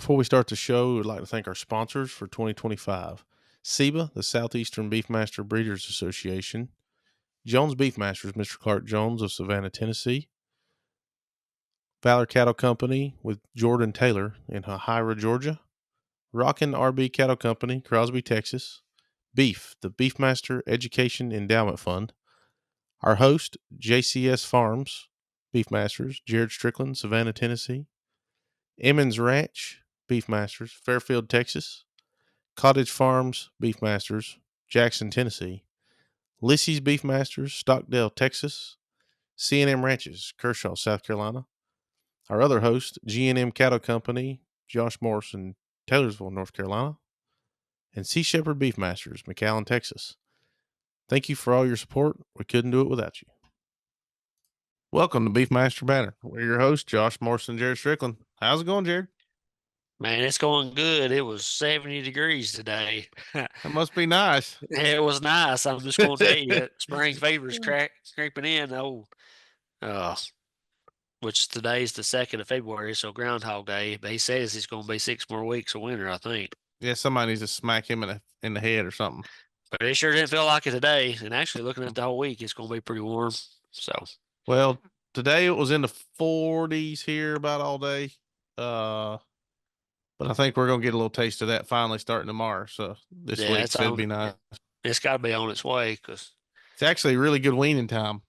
Before we start the show, we'd like to thank our sponsors for 2025. SEBA, the Southeastern Beefmaster Breeders Association. Jones Beefmasters, Mr. Clark Jones of Savannah, Tennessee. Valor Cattle Company with Jordan Taylor in Hahira, Georgia. Rockin' RB Cattle Company, Crosby, Texas. Beef, the Beefmaster Education Endowment Fund. Our host, JCS Farms Beefmasters, Jared Strickland, Savannah, Tennessee. Emmons Ranch Beefmasters, Fairfield, Texas. Cottage Farms Beefmasters, Jackson, Tennessee. Lissy's Beefmasters, Stockdale, Texas. C&M Ranches, Kershaw, South Carolina. Our other host, G&M Cattle Company, Josh Morrison, Taylorsville, North Carolina. And Sea Shepherd Beefmasters, McAllen, Texas. Thank you for all your support. We couldn't do it without you. Welcome to Beefmaster Banner. We're your hosts, Josh Morrison, Jared Strickland. How's it going, Jared? Man, it's going good. It was 70 degrees today. That must be nice. It was nice. I'm just going to tell you, spring fever's creeping in. Uh, which today's the 2nd of February, so Groundhog Day. But he says it's going to be 6 more weeks of winter, I think. Yeah, somebody needs to smack him in the head or something. But it sure didn't feel like it today. And actually, looking at the whole week, it's going to be pretty warm. So, Well, today it was in the 40s here about all day. But I think we're gonna get a little taste of that finally starting tomorrow. So this yeah, week should be nice. it's got to be on its way because, It's actually really good weaning time.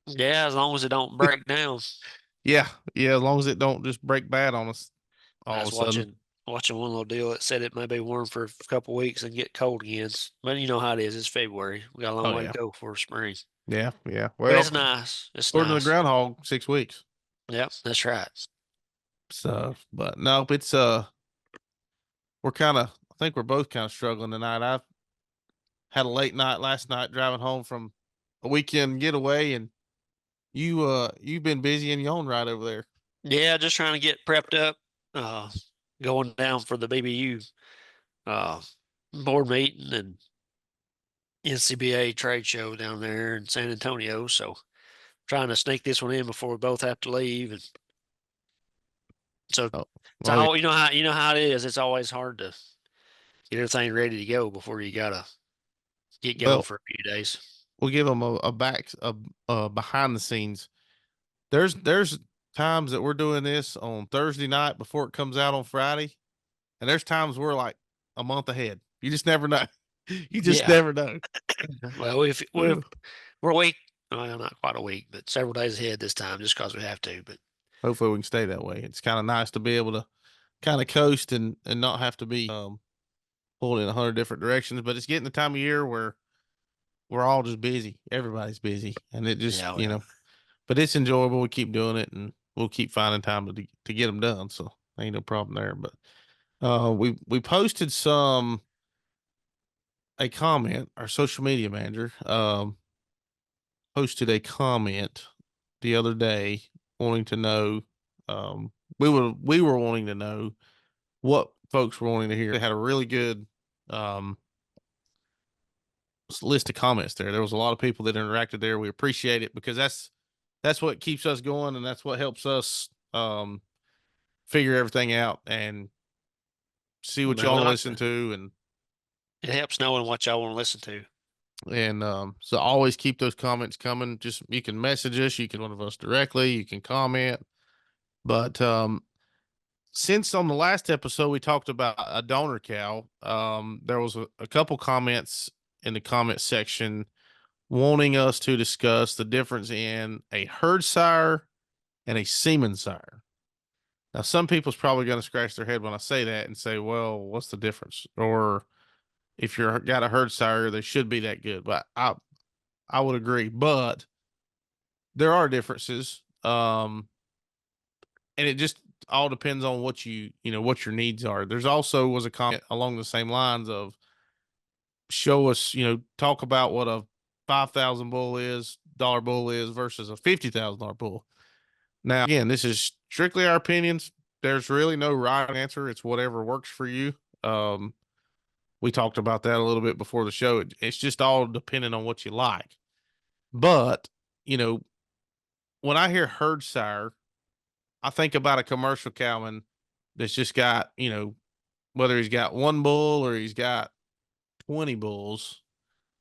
yeah, as long as it don't break down. Yeah, as long as it don't just break bad on us I all of was a sudden. watching one little deal that said it may be warm for a couple weeks and get cold again. But you know how it is. It's February. We got a long Oh way to yeah, go for spring. yeah. But Well, it's nice. It's according to the nice. groundhog, 6 weeks. Yep, that's right. So, but no, it's we're I think we're both kind of struggling tonight. I've had a late night last night driving home from a weekend getaway, and you've been busy in your own right over there. Yeah, just trying to get prepped up. Going down for the BBU uh board meeting and NCBA trade show down there in San Antonio. So trying to sneak this one in before we both have to leave. And so Oh, it's oh yeah. all you know how it is. It's always hard to get everything ready to go before you gotta get going Well, for a few days. we'll give them a behind the scenes. There's times that we're doing this on Thursday night before it comes out on Friday, and there's times we're like a month ahead. You just never know. You just Yeah. never know. Well, we're a week, well, not quite a week, but several days ahead this time, just because we have to. But Hopefully we can stay that way. It's kind of nice to be able to kind of coast and not have to be pulled in 100 different directions. But it's getting the time of year where we're all just busy. Everybody's busy, and it just yeah, yeah. But it's enjoyable. We keep doing it, and we'll keep finding time to get them done. So ain't no problem there. But we posted a comment. Our social media manager posted a comment the other day wanting to know. We were wanting to know what folks were wanting to hear. They had a really good um list of comments there. There was a lot of people that interacted there. We appreciate it because that's what keeps us going, and that's what helps us figure everything out and see what Man, y'all we want to like listen to. And it helps knowing what y'all want to listen to. so always keep those comments coming. Just you can message us, you can one of us directly, you can comment. But since on the last episode we talked about a donor cow, there was a couple comments in the comment section wanting us to discuss the difference in a herd sire and a semen sire. Now, some people's probably going to scratch their head when I say that and say, well, what's the difference? Or if you're got a herd sire, they should be that good. But I would agree. But there are differences. And it just all depends on what what your needs are. There's also was a comment along the same lines of show us, talk about what a 5,000 dollar bull is versus a $50,000 bull. Now, again, this is strictly our opinions. There's really no right answer. It's whatever works for you. We talked about that a little bit before the show. It's just all depending on what you like. But, when I hear herd sire, I think about a commercial cowman that's just got, whether he's got one bull or he's got 20 bulls,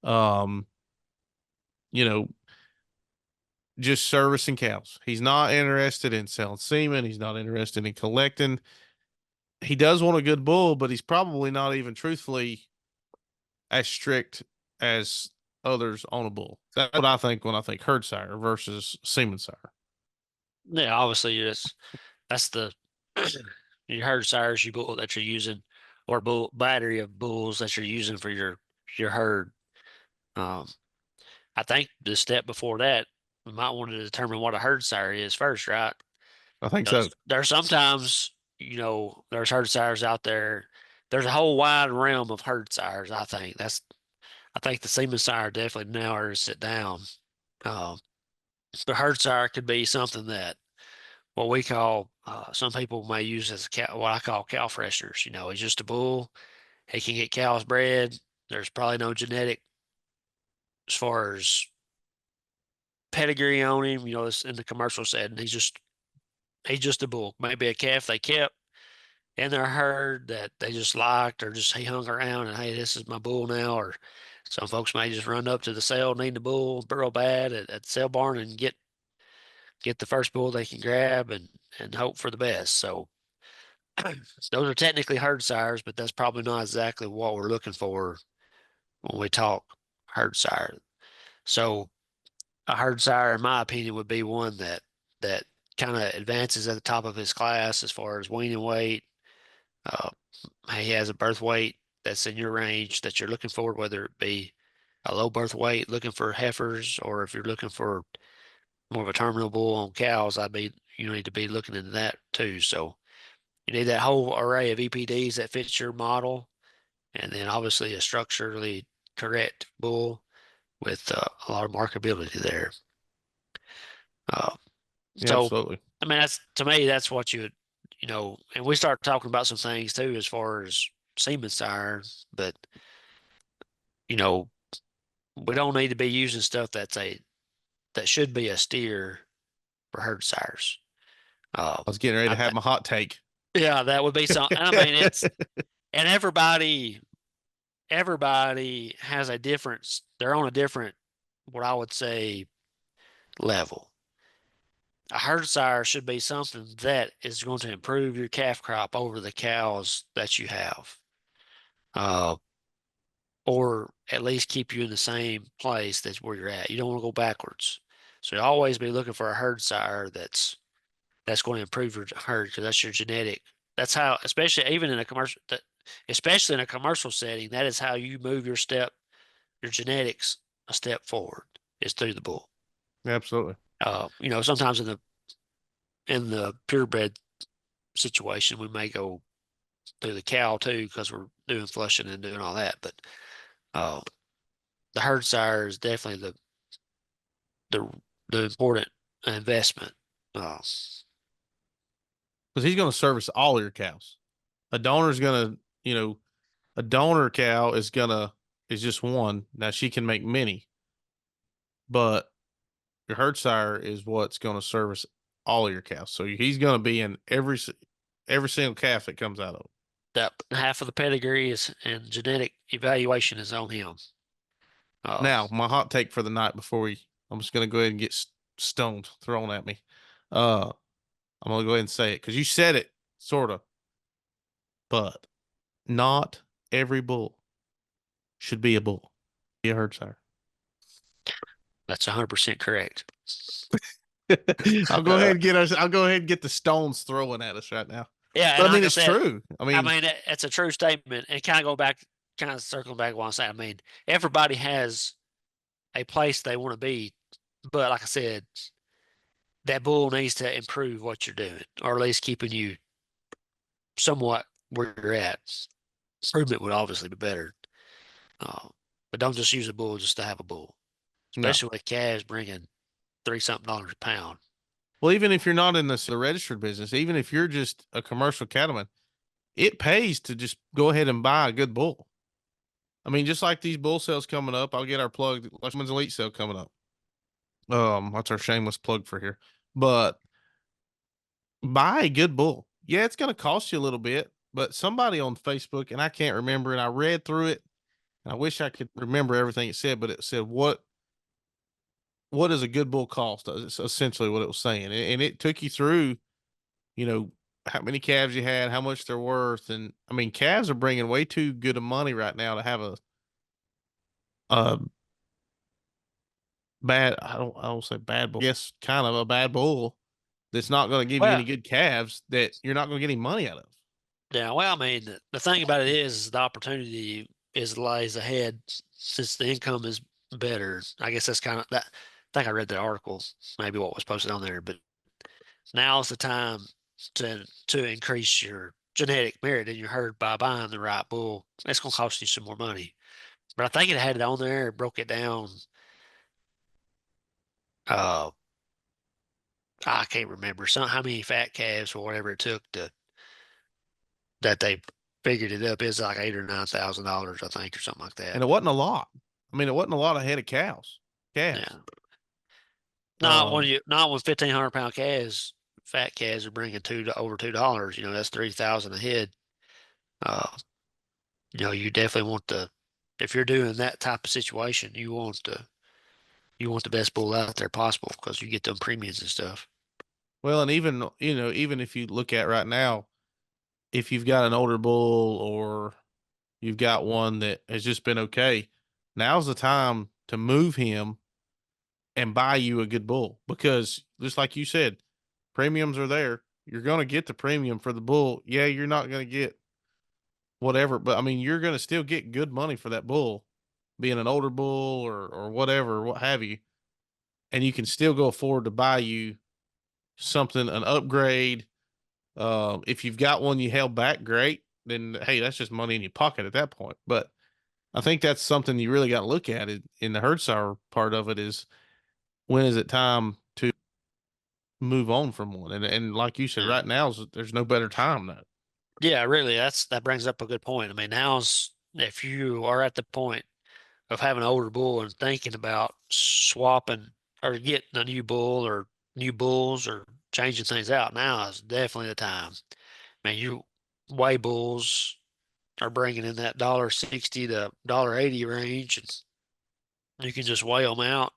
um, you know, just servicing cows. He's not interested in selling semen. He's not interested in collecting. He does want a good bull, but he's probably not even truthfully as strict as others on a bull. That's what I think when I think herd sire versus semen sire. Yeah, obviously that's the your herd sires you bull that you're using, or bull battery of bulls that you're using for your herd. Um, I think the step before that, we might want to determine what a herd sire is first, right? I think so. There's sometimes, there's herd sires out there. There's a whole wide realm of herd sires. I think the Semen Sire definitely narrows it down. Um, the herd sire could be something that what we call, some people may use as what I call cow fresheners. He's just a bull. He can get cows bred. There's probably no genetic as far as pedigree on him. It's in the commercial setting. He's just a bull. Maybe a calf they kept in their herd that they just liked, or just he hung around and, hey, this is my bull now. Or some folks may just run up to the sale, need the bull real bad at the sale barn, and get the first bull they can grab, and hope for the best. So those are technically herd sires, but that's probably not exactly what we're looking for when we talk herd sire. So a herd sire, in my opinion, would be one that kind of advances at the top of his class as far as weaning weight. Uh, he has a birth weight that's in your range that you're looking for, whether it be a low birth weight looking for heifers, or if you're looking for more of a terminal bull on cows, you need to be looking into that too. So you need that whole array of EPDs that fits your model, and then obviously a structurally correct bull with a lot of markability there. Uh, Yeah, so, absolutely. I mean, that's to me, that's what and we start talking about some things too as far as semen sire, but you know, we don't need to be using stuff that should be a steer for herd sires. Uh, I was getting ready I to have th my hot take. Yeah, that would be some. I mean, and everybody has a difference. They're on a different, what I would say, level. A herd sire should be something that is going to improve your calf crop over the cows that you have, uh, or at least keep you in the same place that's where you're at. You don't want to go backwards. So you always be looking for a herd sire that's going to improve your herd, because that's your genetic. That's how, especially even in a commercial, especially in a commercial setting, that is how you move your genetics a step forward, is through the bull. Absolutely. Sometimes in the purebred situation, we may go through the cow too, because we're doing flushing and doing all that. But uh, the herd sire is definitely the the important investment. Uh, Because he's going to service all your cows. A donor's going to, a donor cow is just one. Now she can make many, but your herd sire is what's going to service all your cows. So he's going to be in every single calf that comes out of it. that half of the pedigree is and genetic evaluation is on him. Now, my hot take for the night I'm just going to go ahead and get stoned thrown at me. I'm going to go ahead and say it because you said it, sort of, but not every bull should be a bull. Be a herd sire. That's 100% correct. I'll go ahead and get the stones throwing at us right now. Yeah, and But I like mean, I it's said, true. I mean it's a true statement, and kind of circling back what I'm saying. I mean, everybody has a place they want to be, but like I said, that bull needs to improve what you're doing, or at least keeping you somewhat where you're at. Improvement would obviously be better, uh, but don't just use a bull just to have a bull, no. especially with calves bringing $30-something a pound. Well, even if you're not in the registered business, even if you're just a commercial cattleman, it pays to just go ahead and buy a good bull. I mean, just like these bull sales coming up, I'll get our plug. Lashman's Elite sale coming up. That's our shameless plug for here. But buy a good bull. Yeah, it's going to cost you a little bit, but somebody on Facebook, and I can't remember, and I read through it, and I wish I could remember everything it said, but it said what does a good bull cost? It's essentially what it was saying, and it took you through, you know, how many calves you had, how much they're worth, and I mean, calves are bringing way too good of money right now to have a bad. I don't say bad bull. Yes, kind of a bad bull that's not going to give you Well, any good calves that you're not going to get any money out of. yeah, well, I mean, the thing about it is the opportunity is lies ahead since the income is better. I guess that's kind of that. I think I read the article, maybe what was posted on there, but now's the time to increase your genetic merit in your herd by buying the right bull. It's going to cost you some more money. But I think it had it on there, it broke it down. Uh, I can't remember how many fat calves or whatever it took to that they figured it up is like $8,000 or $9,000, I think, or something like that. And it wasn't a lot. I mean, it wasn't a lot of head of calves. Yeah, Um, not when 1,500 pound calves, fat calves are bringing over $2. That's 3,000 a head. Uh, you definitely want to, if you're doing that type of situation, you want the best bull out there possible because you get them premiums and stuff. well, and even even if you look at right now, if you've got an older bull or you've got one that has just been okay, now's the time to move him and buy you a good bull because just like you said, premiums are there. You're going to get the premium for the bull. Yeah, you're not going to get whatever, but I mean, you're going to still get good money for that bull, being an older bull or whatever, what have you, and you can still go afford to buy you something, an upgrade. If you've got one you held back, great. Then hey, that's just money in your pocket at that point. But I think that's something you really got to look at it in the herd sire part of it is when is it time to move on from one? And like you said, Yeah. right now there's no better time than that. Yeah, really, that brings up a good point. I mean, now's if you are at the point of having an older bull and thinking about swapping or getting a new bull or new bulls or changing things out, now is definitely the time. Man, you weigh bulls are bringing in that $1.60 to $1.80 range, and you can just weigh them out,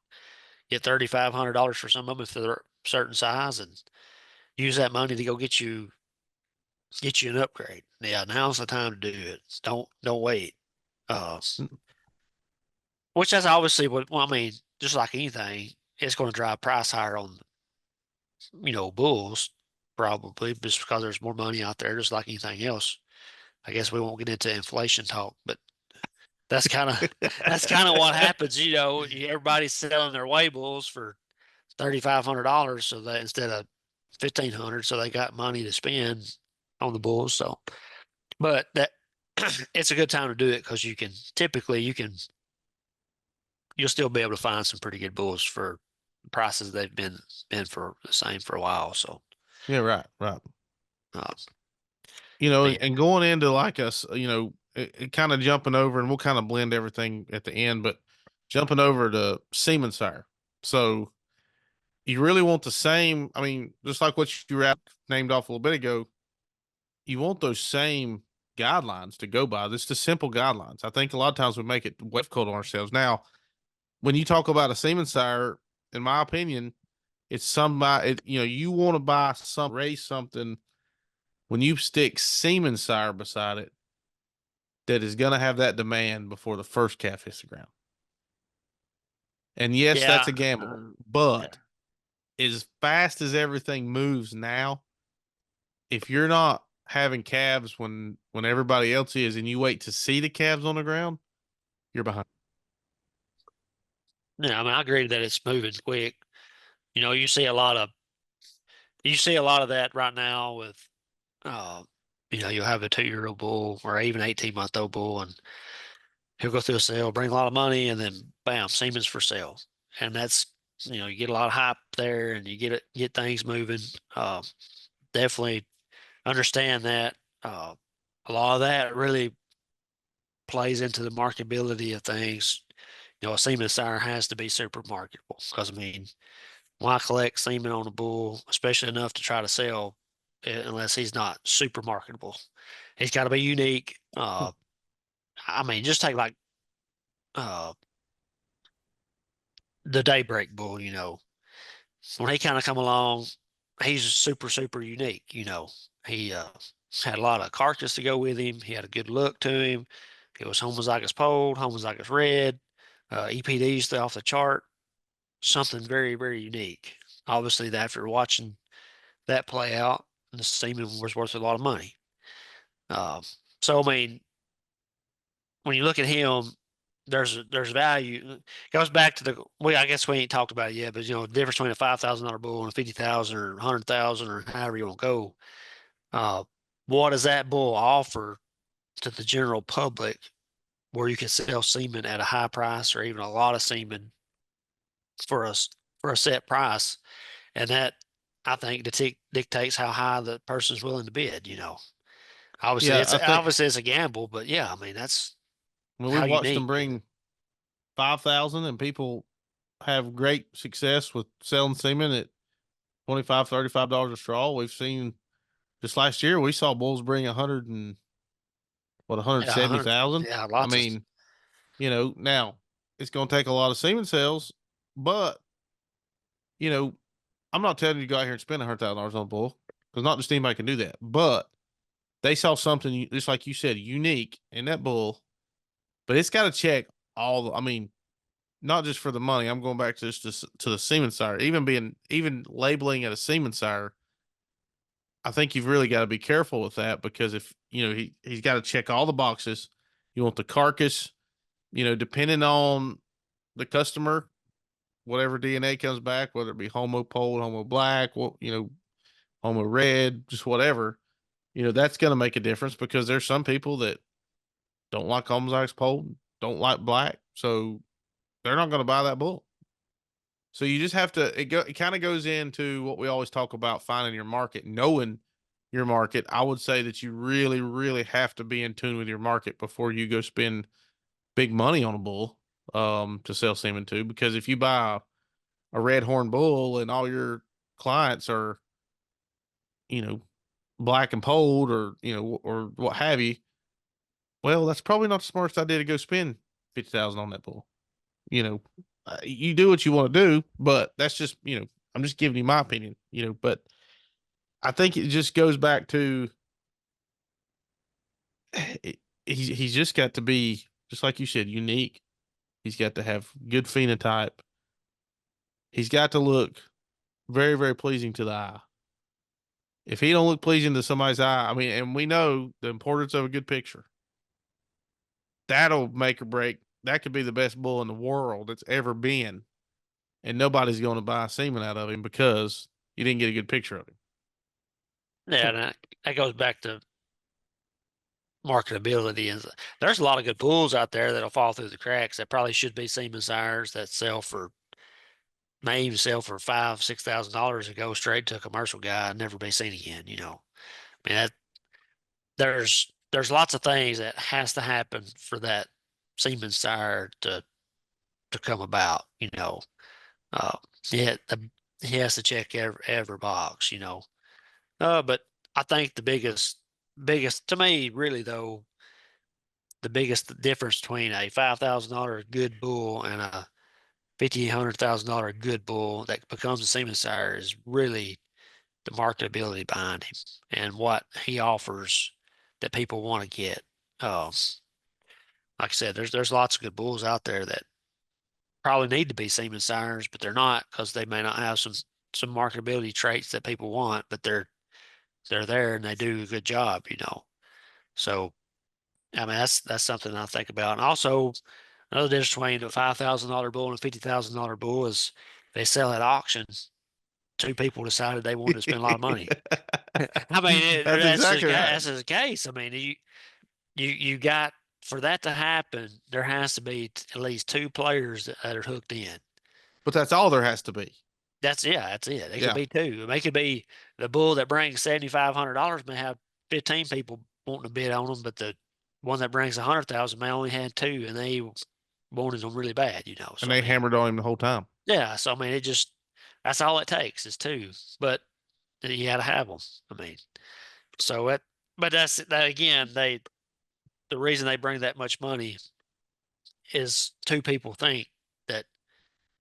get $3,500 for some of them if they're a certain size, and use that money to go get you an upgrade. Yeah, now's the time to do it. Don't wait. Uh, which that's obviously what well, I mean. Just like anything, it's going to drive price higher on bulls probably just because there's more money out there, just like anything else. I guess we won't get into inflation talk, but that's kind of that's kind of what happens. Everybody's selling their weigh bulls for $3,500, so that instead of 1,500, so they got money to spend on the bulls. So, but that it's a good time to do it because you'll still be able to find some pretty good bulls for prices they've been for the same for a while. So, Yeah, right, right. uh, but yeah, And going into like us, it kind of jumping over, and we'll kind of blend everything at the end, but jumping over to Semen Sire. So you really want the same. I mean, just like what you named off a little bit ago, you want those same guidelines to go by. This is the simple guidelines. I think a lot of times we make it difficult on ourselves. Now, when you talk about a Semen Sire, in my opinion, it's somebody, you want to buy raise something when you stick Semen Sire beside it that is going to have that demand before the first calf hits the ground. And yes, that's yeah, a gamble, yeah, but as fast as everything moves now, if you're not having calves when everybody else is, and you wait to see the calves on the ground, you're behind. yeah. I mean, I agree that it's moving quick. You see a lot of that right now with, uh, you'll have a 2-year-old bull or even 18-month-old bull, and he'll go through a sale, bring a lot of money, and then bam, Siemens for sale. And that's, you get a lot of hype there, and you get things moving. Definitely understand that. A lot of that really plays into the marketability of things. A semen sire has to be super marketable because I mean, why collect semen on a bull, especially enough to try to sell unless he's not super marketable. He's got to be unique. I mean, just take like uh, the Daybreak Bull. When he kind of come along, he's super super unique. He had a lot of carcass to go with him. He had a good look to him. It was homozygous polled, homozygous red, EPDs off the chart. Something very very unique. Obviously, after watching that play out, the semen was worth a lot of money. Uh, so I mean, when you look at him, there's value. It goes back to I guess we ain't talked about it yet, but the difference between a $5,000 bull and a 50,000 or 100,000 or however you want to go. Uh, what does that bull offer to the general public where you can sell semen at a high price or even a lot of semen for us for a set price? And that I think dictates how high the person's willing to bid. Obviously Yeah, it's I think. obviously it's a gamble, but yeah, I mean that's I mean, how we've watched them unique. bring 5,000, and people have great success with selling semen at $25, $35 a straw. We've seen just last year we saw bulls bring 100 and what Yeah, 100, 170,000. yeah, I lots of mean, now it's going to take a lot of semen sales, but you know, I'm not telling you to go out here and spend $100,000 on a bull because not just anybody can do that. But they saw something just like you said, unique in that bull, but it's got to check all. I mean, not just for the money. I'm going back to to the Semen Sire. Even labeling it a Semen Sire, I think you've really got to be careful with that because if he's got to check all the boxes. You want the carcass, depending on the customer, whatever DNA comes back, whether it be homo pole, homo black, homo red, just whatever, that's going to make a difference because there's some people that don't like homozygous pole, don't like black, so they're not going to buy that bull. So you just have to. It kind of goes into what we always talk about: finding your market, knowing your market. I would say that you really, really have to be in tune with your market before you go spend big money on a bull to sell semen to. Because if you buy a red horn bull and all your clients are, you know, black and polled or what have you, well, that's probably not the smartest idea to go spend 50,000 on that bull. You do what you want to do, but that's just, I'm just giving you my opinion, but I think it just goes back to he's just got to be, just like you said, unique. He's got to have good phenotype. He's got to look very, very pleasing to the eye. If he don't look pleasing to somebody's eye, I mean, and we know the importance of a good picture. That'll make or break. That could be the best bull in the world that's ever been, and nobody's going to buy semen out of him because you didn't get a good picture of him. yeah, and that goes back to marketability. And there's a lot of good bulls out there that'll fall through the cracks that probably should be Semen Sires that may even sell for $5,000, $6,000 and go straight to a commercial guy and never be seen again. I mean there's lots of things that has to happen for that Semen Sire to come about. Uh, yeah, he has to check every box. But I think the biggest to me, really though, the biggest difference between a $5,000 good bull and a $50,000 good bull that becomes a Semen Sire is really the marketability behind him and what he offers that people want to get. Um, like I said, there's lots of good bulls out there that probably need to be Semen Sires, but they're not because they may not have some marketability traits that people want, but they're there and they do a good job. So I mean that's something I think about. And also another difference between a $5,000 bull and a $50,000 bull is they sell at auction. Two people decided they wanted to spend a lot of money. I mean, That's exactly right. that's the case. I mean, you got for that to happen, there has to be at least two players that are hooked in. But that's all there has to be. That's it. It could Yeah. be two. It could be the bull that brings $7,500 may have 15 people wanting to bid on them, but the one that brings 100,000 may only had two, and they wanted them really bad. And So I they mean, hammered on him the whole time. yeah. So I mean, that's all it takes is two. But you got to have them. I mean, so it, but that's that again. The reason they bring that much money is two people think that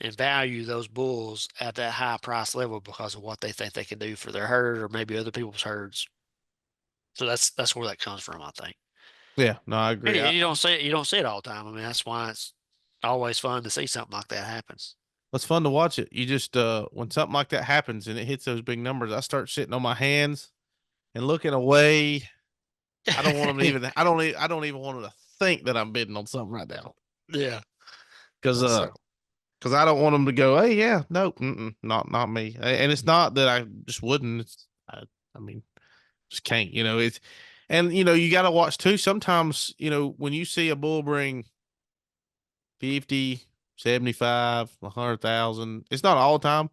and value those bulls at that high price level because of what they think they can do for their herd or maybe other people's herds. So that's where that comes from, I think. Yeah, no, I And agree. you don't see it, you don't see it all the time. I mean, that's why it's always fun to see something like that happens. It's fun to watch it. You just when something like that happens and it hits those big numbers, I start sitting on my hands and looking away. I don't want them to even. I don't even want them to think that I'm bidding on something right now. Yeah. Because So, I don't want them to go. Hey, yeah, no, not me. And it's not that I just wouldn't. I mean, just can't. It's and you got to watch too. Sometimes when you see a bull bring 50, 75, 100,000, it's not all the time.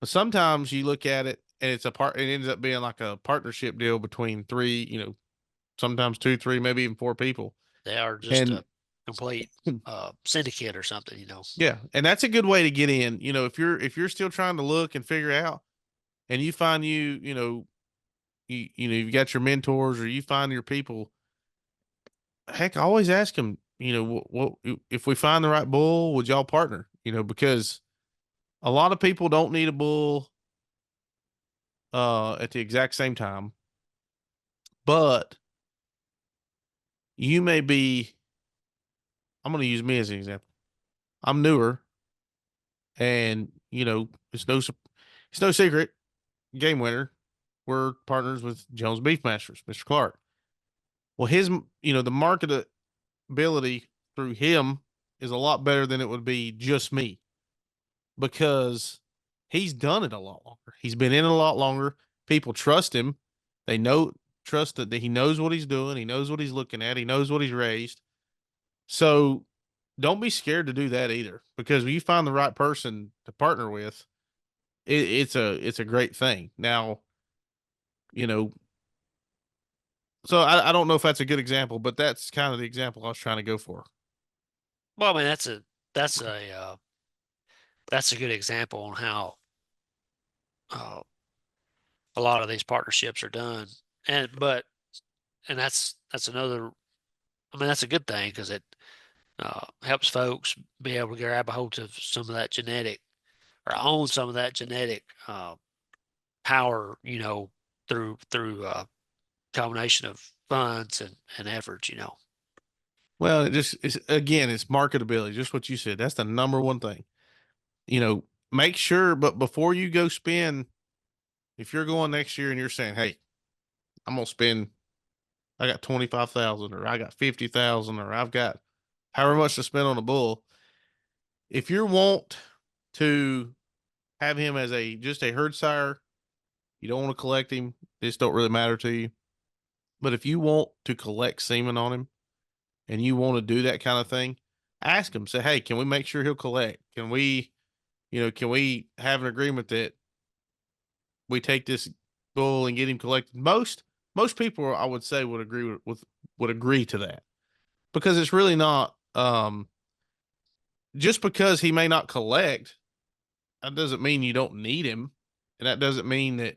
But sometimes you look at it and it's a part. It ends up being like a partnership deal between three. Sometimes two, three, maybe even four people. they are just And a complete syndicate or something, yeah, and that's a good way to get in. If you're still trying to look and figure out, and you find you've got your mentors or you find your people. Heck, I always ask them. What if we find the right bull? Would y'all partner? Because a lot of people don't need a bull at the exact same time, but you may be. I'm going to use me as an example. I'm newer, and it's no secret. Game winner. We're partners with Jones Beefmasters, Mr. Clark. Well, the marketability through him is a lot better than it would be just me because he's done it a lot longer. He's been in it a lot longer. People trust him. They trust that he knows what he's doing. He knows what he's looking at. He knows what he's raised. So don't be scared to do that either, because when you find the right person to partner with, it's a great thing. Now, you know, so I don't know if that's a good example, but that's kind of the example I was trying to go for. well, I mean, that's a that's a good example on how uh, a lot of these partnerships are done. And but and that's another. I mean, that's a good thing because it helps folks be able to grab a hold of some of that genetic or own some of that genetic power, through combination of funds and efforts. Well, it's marketability, just what you said. That's the number one thing. Make sure, but before you go spend, if you're going next year and you're saying, "Hey, I'm gonna spend, I got 25,000, or I got 50,000, or I've got however much to spend on a bull," if you want to have him as just a herd sire, you don't want to collect him. This don't really matter to you. But if you want to collect semen on him and you want to do that kind of thing, ask him. Say, "Hey, can we make sure he'll collect? Can we have an agreement that we take this bull and get him collected?" Most people, I would say, would agree would agree to that, because it's really not just because he may not collect, that doesn't mean you don't need him, and that doesn't mean that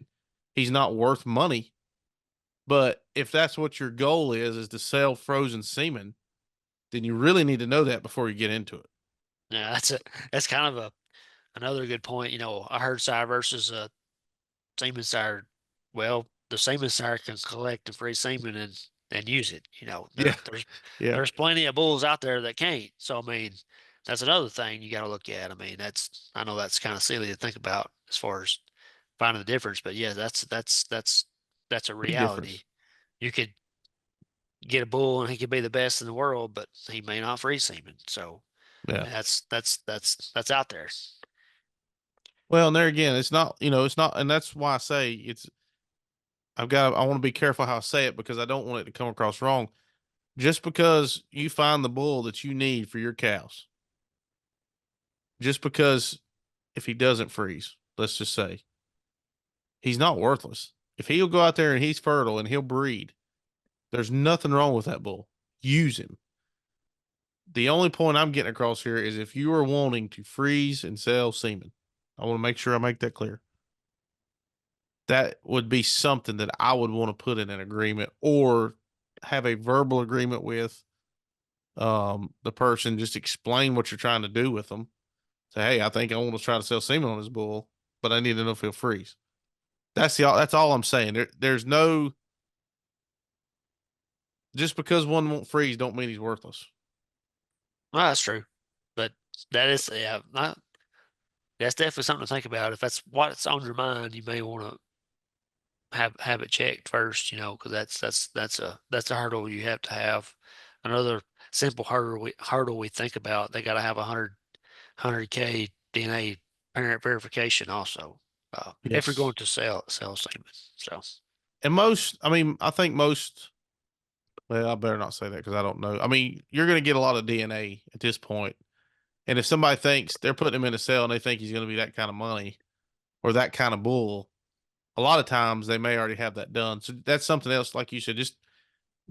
he's not worth money. But if that's what your goal is to sell frozen semen, then you really need to know that before you get into it. Yeah, that's kind of another good point. A herd sire versus a semen sire. Well, the semen sire can collect the free semen and use it. Yeah, yeah, There's plenty of bulls out there that can't. So I mean, that's another thing you got to look at. I mean, I know that's kind of silly to think about as far as finding the difference, but yeah, that's a big reality. difference. You could get a bull and he could be the best in the world, but he may not free semen. So Yeah. that's out there. Well, and there again, it's not, and that's why I say I want to be careful how I say it, because I don't want it to come across wrong. Just because you find the bull that you need for your cows, just because if he doesn't freeze, let's just say, he's not worthless. If he'll go out there and he's fertile and he'll breed, there's nothing wrong with that bull. Use him. The only point I'm getting across here is if you are wanting to freeze and sell semen. I want to make sure I make that clear. that would be something that I would want to put in an agreement or have a verbal agreement with the person. Just explain what you're trying to do with them. Say, hey, I think I want to try to sell semen on this bull, but I need to know if he'll freeze. That's all I'm saying. There's no, just because one won't freeze don't mean he's worthless. Well, that's true, but that is, yeah, that's definitely something to think about. If that's what's on your mind, you may want to have it checked first, because that's a hurdle you have to have. Another simple hurdle we think about, they got to have 100K DNA parent verification also, if you're Yes. going to sell semen. So And most, I mean, I think most, well, I better not say that because I don't know. I mean, you're going to get a lot of DNA at this point. And if somebody thinks they're putting him in a cell and they think he's going to be that kind of money or that kind of bull, a lot of times they may already have that done. So that's something else, like you said, just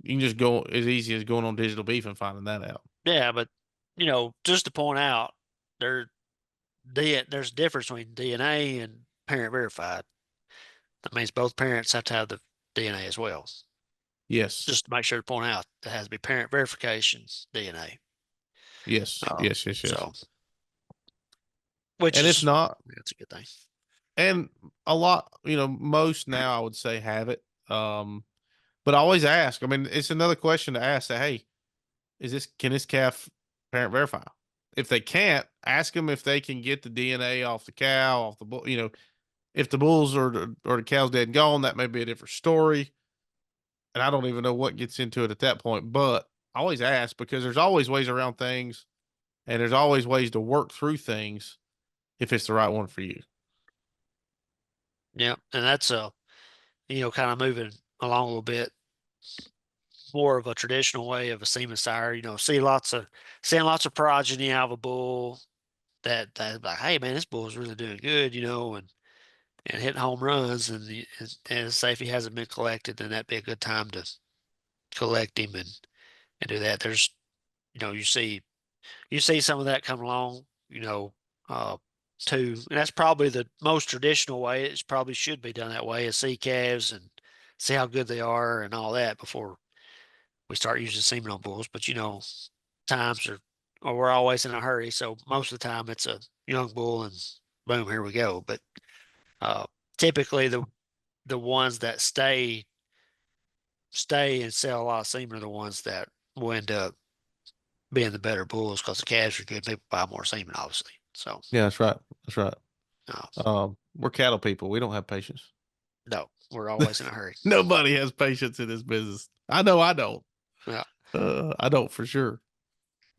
you can just go as easy as going on Digital Beef and finding that out. yeah, but just to point out, there there's a difference between DNA and parent verified. That means both parents have to have the DNA as well. Yes. Just to make sure to point out, it has to be parent verification DNA. Yes. Uh, Yes. Yes. Yes. so, which And if is not, that's a good thing. and a lot, most now I would say have it. But I always ask. I mean, it's another question to ask. Say, hey, can this calf parent verify? If they can't, ask them if they can get the DNA off the cow, off the bull. If the bulls or the cow's dead and gone, that may be a different story. And I don't even know what gets into it at that point. But I always ask because there's always ways around things, and there's always ways to work through things if it's the right one for you. Yeah, and that's kind of moving along a little bit more of a traditional way of a semen sire. Seeing lots of progeny out of a bull that like, hey man, this bull's really doing good, and hitting home runs, and say if he hasn't been collected, then that'd be a good time to collect him and do that. There's you see some of that come along, uh, too, and that's probably the most traditional way. It probably should be done that way, is see calves and see how good they are and all that before we start using semen on bulls. But times are, or we're always in a hurry, so most of the time it's a young bull and boom, here we go. But uh, typically the ones that stay and sell a lot of semen are the ones that will end up being the better bulls because the calves are good. People buy more semen, obviously. So, Yeah, that's right. That's right. no, We're cattle people. We don't have patience. no, we're always in a hurry. Nobody has patience in this business. I know I don't. Yeah. I don't for sure.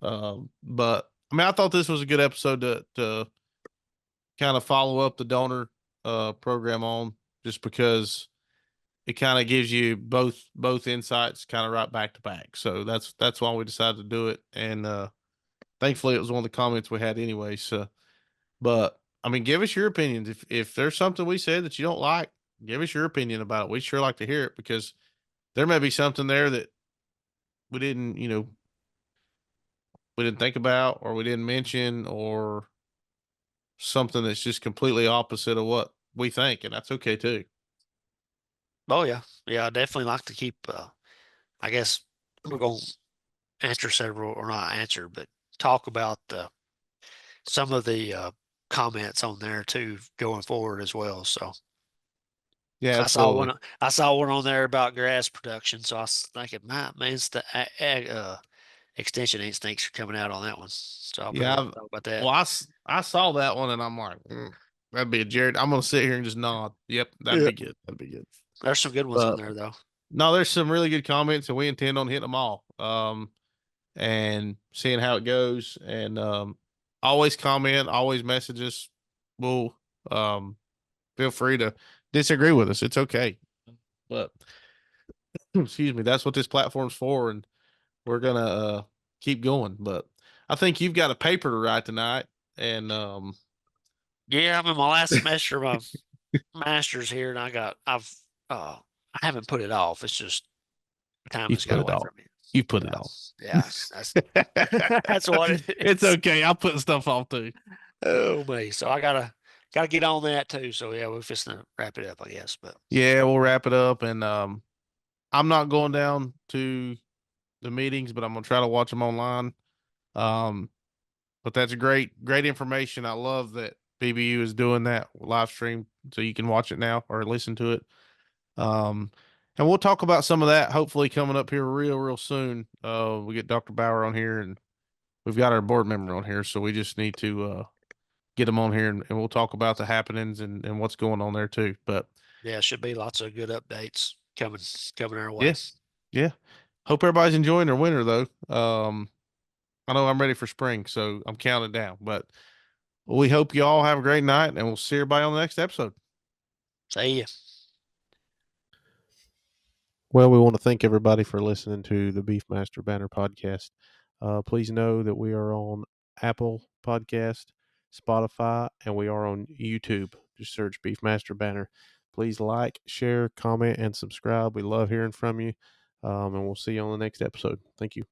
But I mean, I thought this was a good episode to kind of follow up the donor program on, just because it kind of gives you both insights kind of right back to back. So that's why we decided to do it. And thankfully, it was one of the comments we had anyway. So, but I mean, give us your opinions. If there's something we said that you don't like, give us your opinion about it. We sure like to hear it because there may be something there that we didn't, we didn't think about or we didn't mention, or something that's just completely opposite of what we think, and that's okay too. Oh yeah, yeah. I definitely like to keep. I guess we're going to answer several, or not answer, but talk about some of the comments on there too going forward as well. So Yeah, I saw absolutely. one. I saw one on there about grass production. So I was thinking, man, it's the extension instincts are coming out on that one. So I Yeah, better talk about that. well, I saw that one and I'm like, that'd be a Jared. I'm gonna sit here and just nod. Yep, that'd Yeah. be good. That'd be good. There's some good ones on But there though. no, there's some really good comments, and we intend on hitting them all. And seeing how it goes, and always comment, always message us. We'll feel free to disagree with us. It's okay. But excuse me, that's what this platform's for, and we're gonna keep going. But I think you've got a paper to write tonight, and Yeah, I'm in my last semester of my master's here, and I haven't put it off. It's just time you've has put got it away off. from me. You've put it Yeah, off. yeah, that's that's what it It's is. okay. I'll put stuff off too. Oh me, so I gotta Got to get on that too. So yeah, we're just gonna wrap it up, I guess. But Yeah, we'll wrap it up. And I'm not going down to the meetings, but I'm gonna try to watch them online. Um, but that's great information. I love that BBU is doing that live stream, so you can watch it now or listen to it. And we'll talk about some of that hopefully coming up here real soon. We get Dr. Bauer on here, and we've got our board member on here, so we just need to get them on here, and we'll talk about the happenings and what's going on there too. But yeah, should be lots of good updates coming our way. yeah, yeah. Hope everybody's enjoying their winter though. I know I'm ready for spring, so I'm counting down. But we hope you all have a great night, and we'll see everybody on the next episode. See ya. Well, we want to thank everybody for listening to the Beefmaster Banner podcast. Please know that we are on Apple Podcast, Spotify, and we are on YouTube. Just search Beefmaster Banner. Please like, share, comment, and subscribe. We love hearing from you, and we'll see you on the next episode. Thank you.